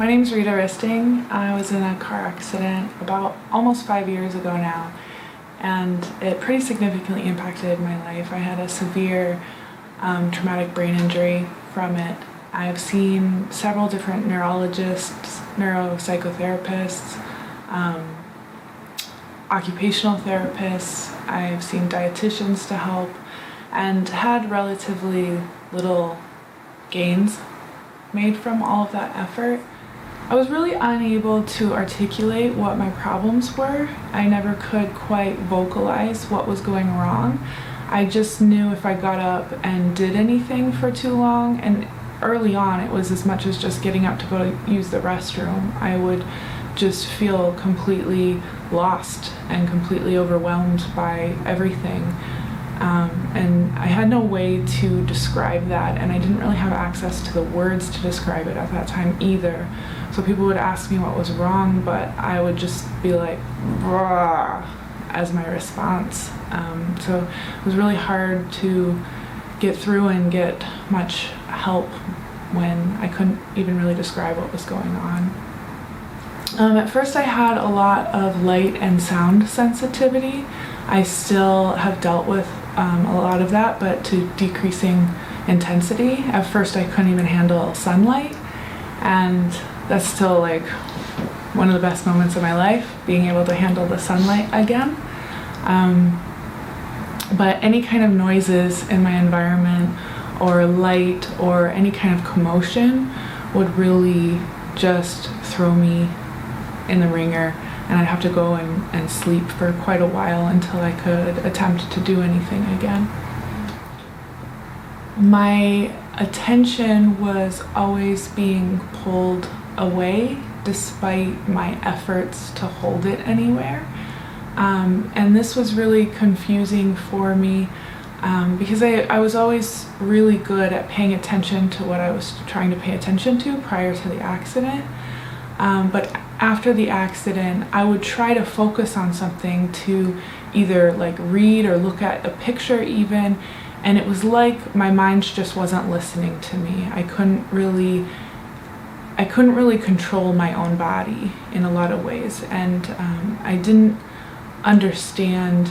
name's Rita. I was in a car accident about almost 5 years ago now, and it pretty significantly impacted my life. I had a severe traumatic brain injury from it. I've seen several different neurologists, neuropsychotherapists, occupational therapists. I've seen dietitians to help, and had relatively little gains made from all of that effort. I was really unable to articulate what my problems were. I never could quite vocalize what was going wrong. I just knew if I got up and did anything for too long, and early on it was as much as just getting up to go use the restroom, I would just feel completely lost and completely overwhelmed by everything. And I had no way to describe that, and I didn't really have access to the words to describe it at that time either. So people would ask me what was wrong, but I would just be like, "Rah," as my response. So it was really hard to get through and get much help when I couldn't even really describe what was going on. At first I had a lot of light and sound sensitivity. I still have dealt with a lot of that, but to decreasing intensity. At first I couldn't even handle sunlight, and that's still like one of the best moments of my life, being able to handle the sunlight again. But any kind of noises in my environment, or light, or any kind of commotion would really just throw me in the ringer, and I'd have to go and sleep for quite a while until I could attempt to do anything again. My attention was always being pulled away despite my efforts to hold it anywhere. And this was really confusing for me because I was always really good at paying attention to what I was trying to pay attention to prior to the accident. But after the accident, I would try to focus on something, to either like read or look at a picture even, and it was like my mind just wasn't listening to me. I couldn't really control my own body in a lot of ways, and I didn't understand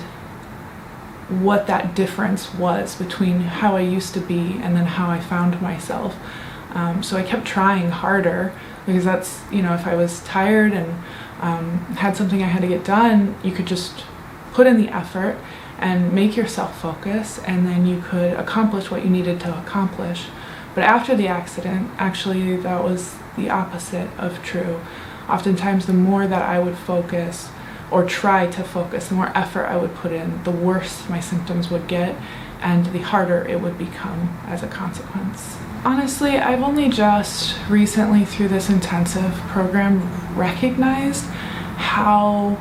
what that difference was between how I used to be and then how I found myself. So I kept trying harder, because that's, if I was tired and had something I had to get done, you could just put in the effort and make yourself focus, and then you could accomplish what you needed to accomplish. But after the accident, actually, that was the opposite of true. Oftentimes, the more that I would focus or try to focus, the more effort I would put in, the worse my symptoms would get, and the harder it would become as a consequence. Honestly, I've only just recently, through this intensive program, recognized how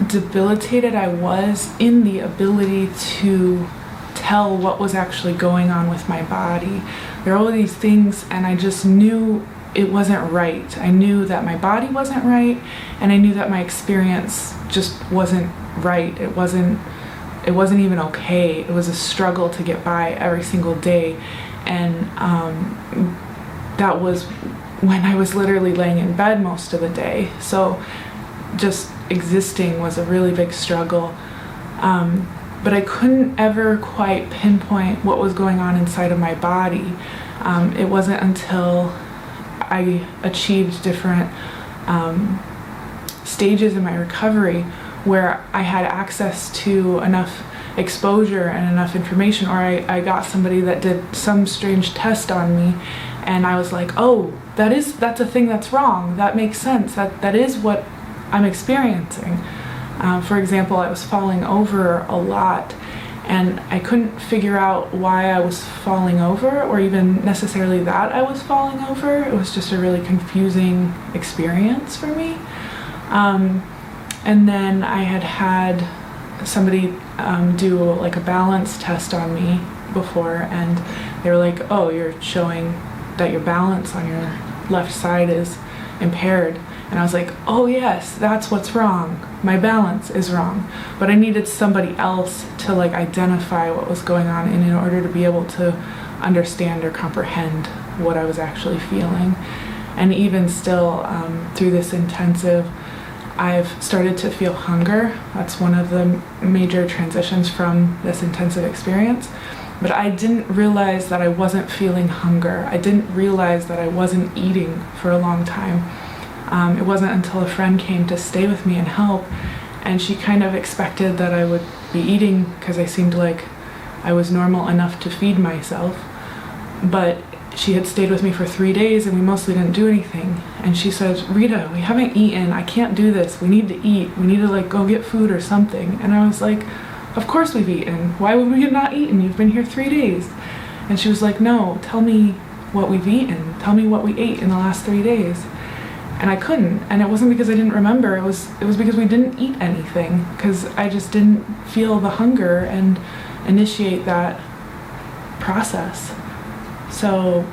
debilitated I was in the ability to tell what was actually going on with my body. There are all these things, and I just knew it wasn't right. I knew that my body wasn't right, and I knew that my experience just wasn't right. It wasn't even okay. It was a struggle to get by every single day. And that was when I was literally laying in bed most of the day. So just existing was a really big struggle. But I couldn't ever quite pinpoint what was going on inside of my body. It wasn't until I achieved different stages in my recovery where I had access to enough exposure and enough information, or I got somebody that did some strange test on me, and I was like, oh, that's a thing that's wrong. That makes sense. That is what I'm experiencing. For example, I was falling over a lot, and I couldn't figure out why I was falling over, or even necessarily that I was falling over. It was just a really confusing experience for me. And then I had somebody do like a balance test on me before, and they were like, oh, you're showing that your balance on your left side is impaired. And I was like, oh yes, that's what's wrong. My balance is wrong. But I needed somebody else to like identify what was going on in order to be able to understand or comprehend what I was actually feeling. And even still, through this intensive, I've started to feel hunger. That's one of the major transitions from this intensive experience. But I didn't realize that I wasn't feeling hunger. I didn't realize that I wasn't eating for a long time. It wasn't until a friend came to stay with me and help, and she kind of expected that I would be eating because I seemed like I was normal enough to feed myself. But she had stayed with me for 3 days and we mostly didn't do anything. And she said, "Rita, we haven't eaten. I can't do this. We need to eat. We need to like go get food or something." And I was like, "Of course we've eaten. Why would we have not eaten? You've been here 3 days." And she was like, "No, tell me what we've eaten. Tell me what we ate in the last 3 days." And I couldn't. And it wasn't because I didn't remember. It was because we didn't eat anything, because I just didn't feel the hunger and initiate that process. So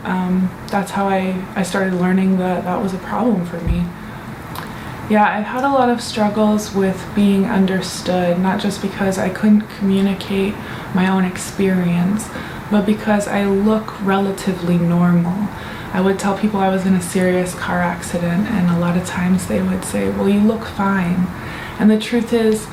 that's how I started learning that that was a problem for me. Yeah, I've had a lot of struggles with being understood, not just because I couldn't communicate my own experience, but because I look relatively normal. I would tell people I was in a serious car accident, and a lot of times they would say, "Well, you look fine." And the truth is,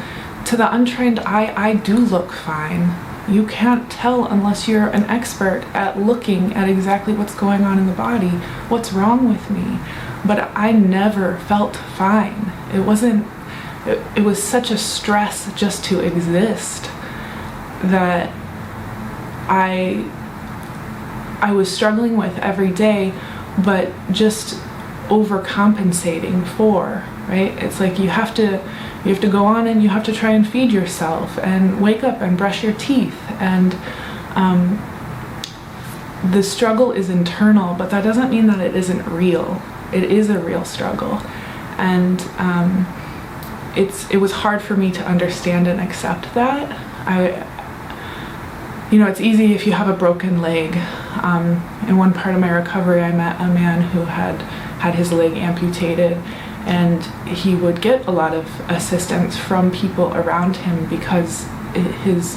to the untrained eye, I do look fine. You can't tell unless you're an expert at looking at exactly what's going on in the body, what's wrong with me. But I never felt fine. It was such a stress just to exist that I was struggling with every day, but just overcompensating for, right? It's like you have to go on and you have to try and feed yourself and wake up and brush your teeth. And the struggle is internal, but that doesn't mean that it isn't real. It is a real struggle. And it was hard for me to understand and accept that. It's easy if you have a broken leg. In one part of my recovery, I met a man who had his leg amputated, and he would get a lot of assistance from people around him because his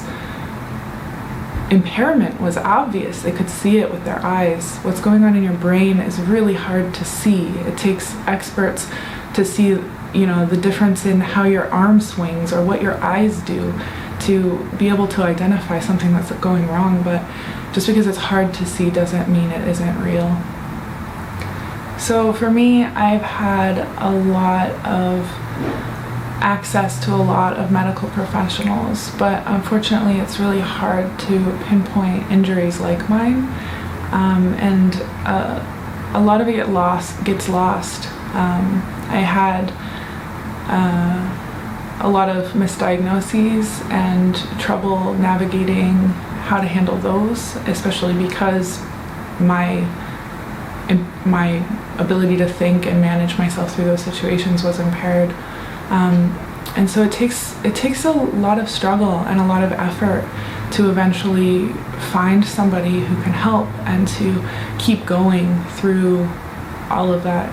impairment was obvious. They could see it with their eyes. What's going on in your brain is really hard to see. It takes experts to see, the difference in how your arm swings or what your eyes do to be able to identify something that's going wrong. But just because it's hard to see doesn't mean it isn't real. So for me, I've had a lot of access to a lot of medical professionals, but unfortunately it's really hard to pinpoint injuries like mine, and a lot of it gets lost. I had a lot of misdiagnoses and trouble navigating how to handle those, especially because my ability to think and manage myself through those situations was impaired. And so it takes a lot of struggle and a lot of effort to eventually find somebody who can help and to keep going through all of that.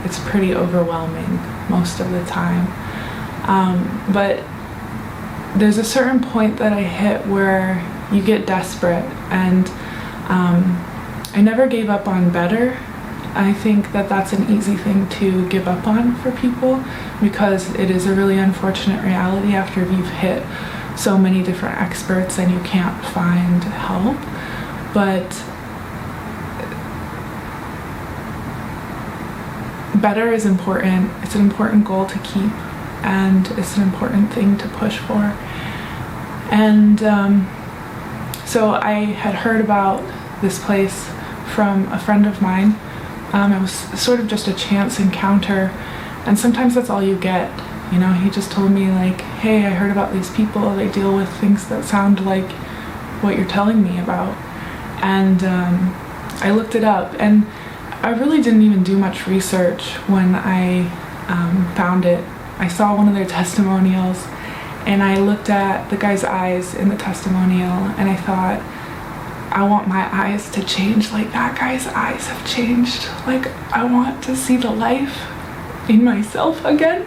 It's pretty overwhelming most of the time. But there's a certain point that I hit where you get desperate, and I never gave up on better. I think that that's an easy thing to give up on for people, because it is a really unfortunate reality after you've hit so many different experts and you can't find help. But better is important. It's an important goal to keep, and it's an important thing to push for. And so I had heard about this place from a friend of mine. It was sort of just a chance encounter, and sometimes that's all you get. He just told me like, "Hey, I heard about these people. They deal with things that sound like what you're telling me about." And I looked it up, and I really didn't even do much research when I found it. I saw one of their testimonials, and I looked at the guy's eyes in the testimonial, and I thought, I want my eyes to change like that guy's eyes have changed. Like, I want to see the life in myself again.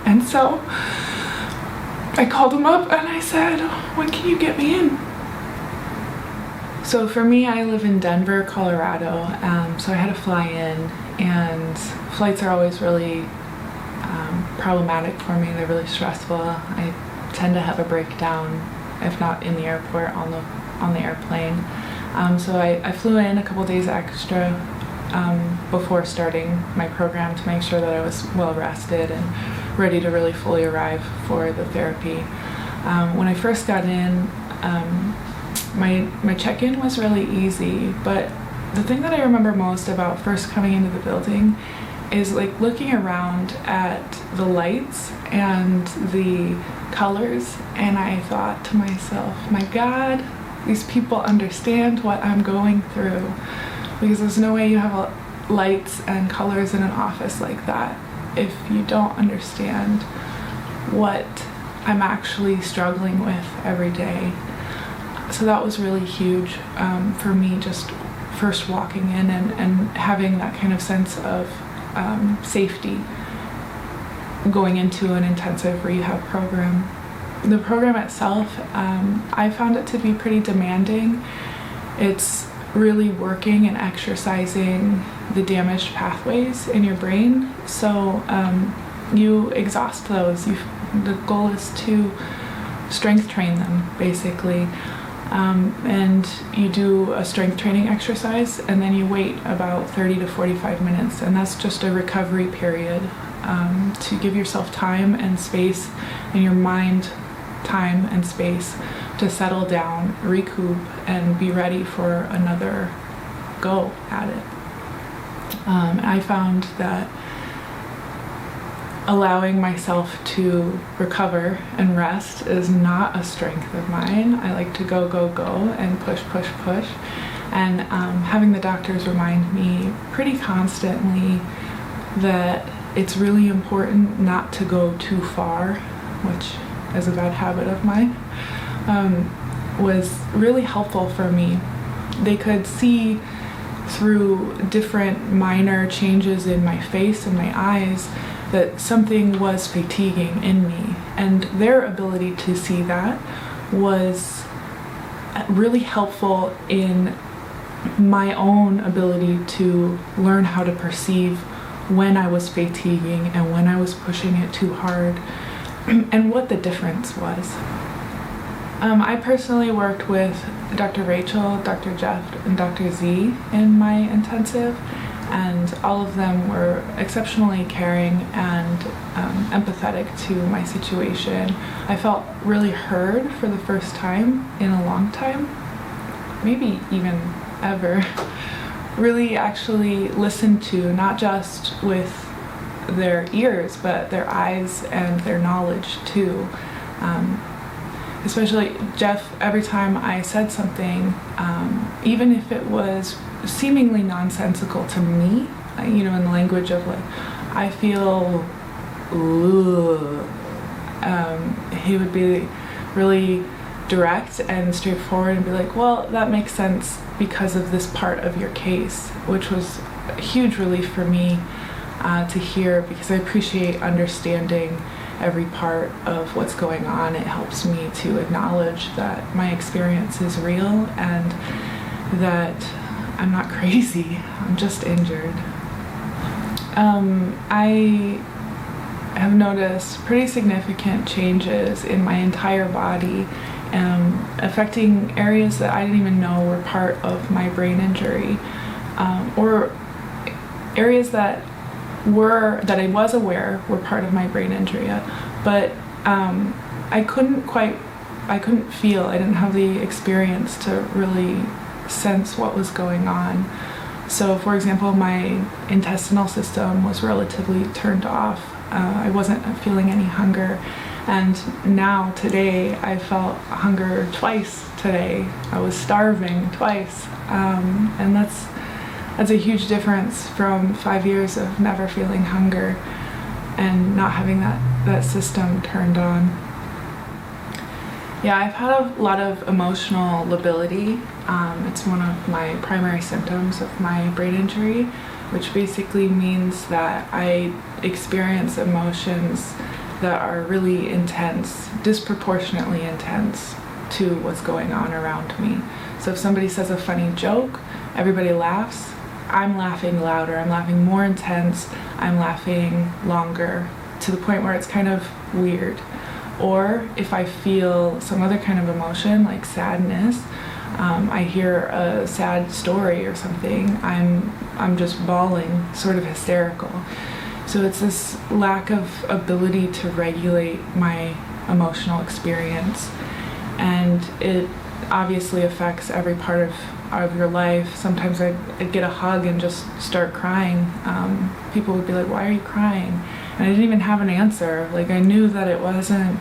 And so I called him up and I said, "When can you get me in?" So for me, I live in Denver, Colorado, so I had to fly in, and flights are always really problematic for me. They're really stressful. I tend to have a breakdown, if not in the airport, on the airplane. So I flew in a couple days extra before starting my program to make sure that I was well rested and ready to really fully arrive for the therapy. When I first got in, my check-in was really easy, but the thing that I remember most about first coming into the building is like looking around at the lights and the colors, and I thought to myself, my God, these people understand what I'm going through, because there's no way you have lights and colors in an office like that if you don't understand what I'm actually struggling with every day. So that was really huge for me, just first walking in and having that kind of sense of safety going into an intensive rehab program. The program itself, I found it to be pretty demanding. It's really working and exercising the damaged pathways in your brain. So you exhaust those. The goal is to strength train them, basically. And you do a strength training exercise, and then you wait about 30 to 45 minutes, and that's just a recovery period to give yourself time and space, and your mind time and space to settle down, recoup, and be ready for another go at it. I found that allowing myself to recover and rest is not a strength of mine. I like to go and push. And having the doctors remind me pretty constantly that it's really important not to go too far, which is a bad habit of mine, was really helpful for me. They could see through different minor changes in my face and my eyes that something was fatiguing in me, and their ability to see that was really helpful in my own ability to learn how to perceive when I was fatiguing and when I was pushing it too hard, and what the difference was. I personally worked with Dr. Rachel, Dr. Jeff, and Dr. Z in my intensive, and all of them were exceptionally caring and empathetic to my situation. I felt really heard for the first time in a long time, maybe even ever. Really actually listened to, not just with their ears, but their eyes and their knowledge too. Especially Jeff, every time I said something, even if it was seemingly nonsensical to me, in the language of like, I feel, he would be really direct and straightforward and be like, well, that makes sense because of this part of your case, which was a huge relief for me to hear, because I appreciate understanding every part of what's going on. It helps me to acknowledge that my experience is real and that I'm not crazy, I'm just injured. I have noticed pretty significant changes in my entire body, affecting areas that I didn't even know were part of my brain injury, or areas that I was aware were part of my brain injury, but I couldn't feel, I didn't have the experience to really sense what was going on. So for example, my intestinal system was relatively turned off. I wasn't feeling any hunger, and now today I felt hunger twice today. I was starving twice, and that's a huge difference from 5 years of never feeling hunger and not having that system turned on. Yeah, I've had a lot of emotional lability. It's one of my primary symptoms of my brain injury, which basically means that I experience emotions that are really intense, disproportionately intense to what's going on around me. So if somebody says a funny joke, everybody laughs. I'm laughing louder, I'm laughing more intense, I'm laughing longer, to the point where it's kind of weird. Or if I feel some other kind of emotion, like sadness, I hear a sad story or something, I'm just bawling, sort of hysterical. So it's this lack of ability to regulate my emotional experience, and it obviously affects every part of your life. Sometimes I'd get a hug and just start crying. People would be like, "Why are you crying?" And I didn't even have an answer. Like, I knew that it wasn't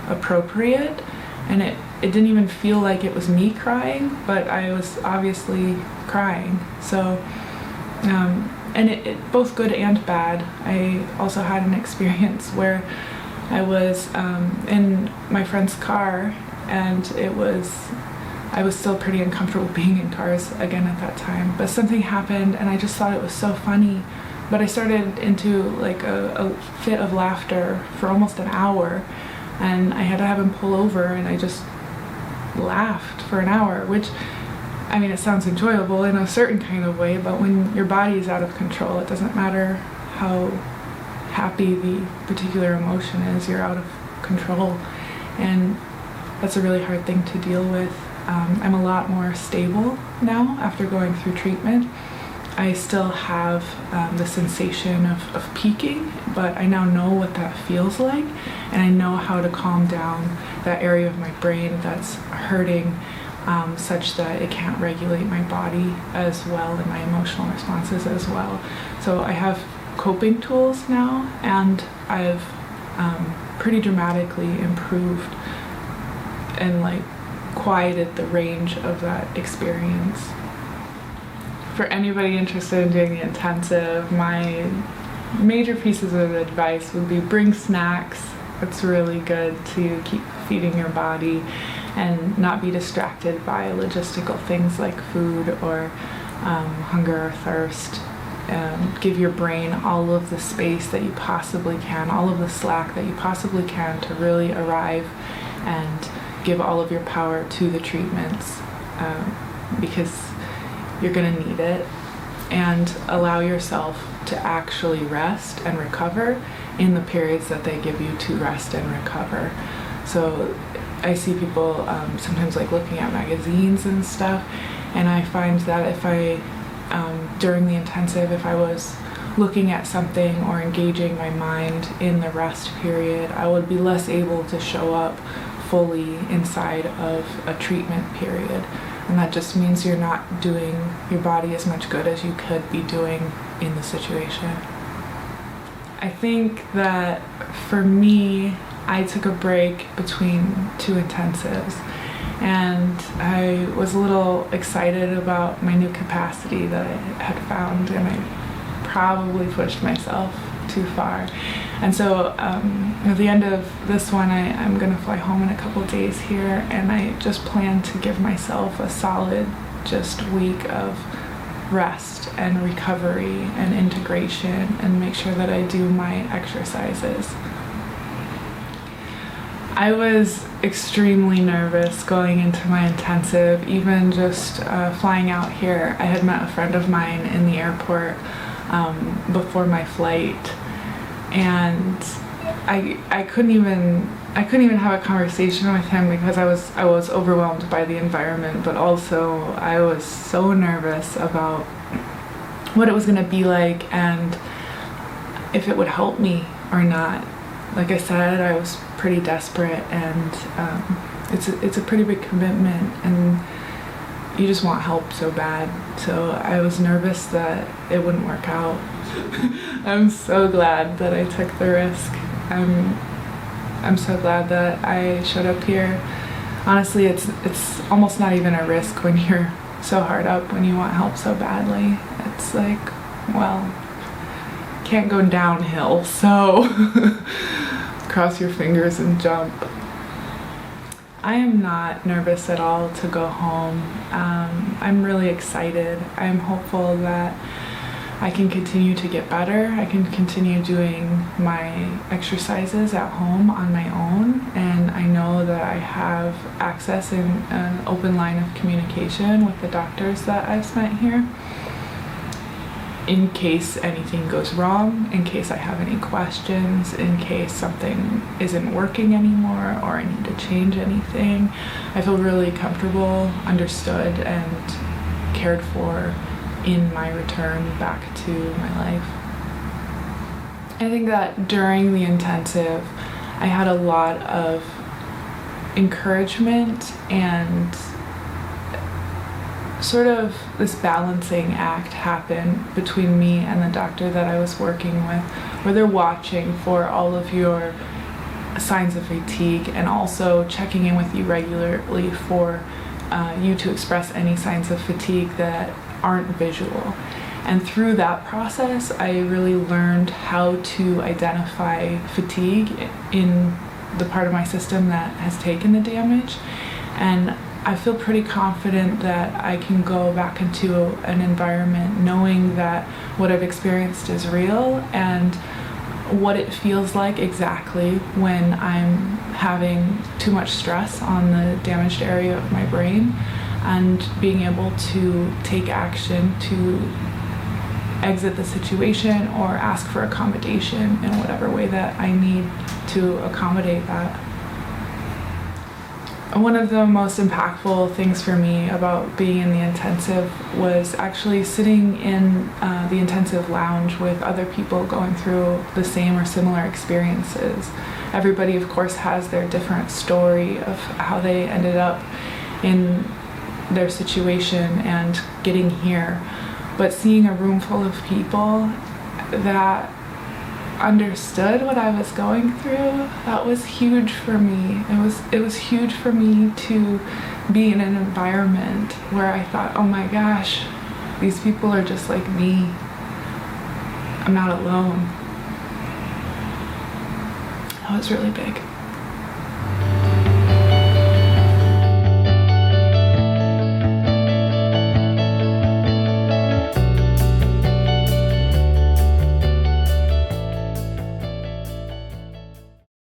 appropriate, and it didn't even feel like it was me crying, but I was obviously crying. So, and it both good and bad. I also had an experience where I was in my friend's car, and I was still pretty uncomfortable being in cars again at that time, but something happened and I just thought it was so funny. But I started into like a fit of laughter for almost an hour, and I had to have him pull over, and I just laughed for an hour, which, I mean, it sounds enjoyable in a certain kind of way, but when your body is out of control, it doesn't matter how happy the particular emotion is, you're out of control. And that's a really hard thing to deal with. I'm a lot more stable now after going through treatment. I still have the sensation of peaking, but I now know what that feels like, and I know how to calm down that area of my brain that's hurting, such that it can't regulate my body as well and my emotional responses as well. So I have coping tools now, and I've pretty dramatically improved and like quieted the range of that experience. For anybody interested in doing the intensive, my major pieces of advice would be bring snacks. It's really good to keep feeding your body and not be distracted by logistical things like food or hunger or thirst. Give your brain all of the space that you possibly can, all of the slack that you possibly can to really arrive and give all of your power to the treatments, because you're going to need it, and allow yourself to actually rest and recover in the periods that they give you to rest and recover. So I see people sometimes like looking at magazines and stuff, and I find that if I during the intensive, if I was looking at something or engaging my mind in the rest period, I would be less able to show up fully inside of a treatment period. And that just means you're not doing your body as much good as you could be doing in the situation. I think that for me, I took a break between two intensives, and I was a little excited about my new capacity that I had found, and I probably pushed myself too far. And so at the end of this one, I'm gonna fly home in a couple days here, and I just plan to give myself a solid just week of rest and recovery and integration, and make sure that I do my exercises. I was extremely nervous going into my intensive, even just flying out here. I had met a friend of mine in the airport before my flight, and I couldn't even have a conversation with him because I was overwhelmed by the environment, but also I was so nervous about what it was going to be like and if it would help me or not. Like I said, I was pretty desperate, and it's a pretty big commitment, and you just want help so bad. So I was nervous that it wouldn't work out. I'm so glad that I took the risk. I'm so glad that I showed up here. Honestly, it's almost not even a risk when you're so hard up, when you want help so badly. It's like, well, can't go downhill, so cross your fingers and jump. I am not nervous at all to go home. I'm really excited. I'm hopeful that I can continue to get better. I can continue doing my exercises at home on my own, and I know that I have access and an open line of communication with the doctors that I've spent here in case anything goes wrong, in case I have any questions, in case something isn't working anymore or I need to change anything. I feel really comfortable, understood, and cared for in my return back to my life. I think that during the intensive, I had a lot of encouragement and sort of this balancing act happen between me and the doctor that I was working with, where they're watching for all of your signs of fatigue and also checking in with you regularly for you to express any signs of fatigue that aren't visual. And through that process, I really learned how to identify fatigue in the part of my system that has taken the damage. And I feel pretty confident that I can go back into an environment knowing that what I've experienced is real and what it feels like exactly when I'm having too much stress on the damaged area of my brain, and being able to take action to exit the situation or ask for accommodation in whatever way that I need to accommodate that. One of the most impactful things for me about being in the intensive was actually sitting in the intensive lounge with other people going through the same or similar experiences. Everybody, of course, has their different story of how they ended up in their situation and getting here. But seeing a room full of people that understood what I was going through, that was huge for me. It was huge for me to be in an environment where I thought, oh my gosh, these people are just like me. I'm not alone. That was really big.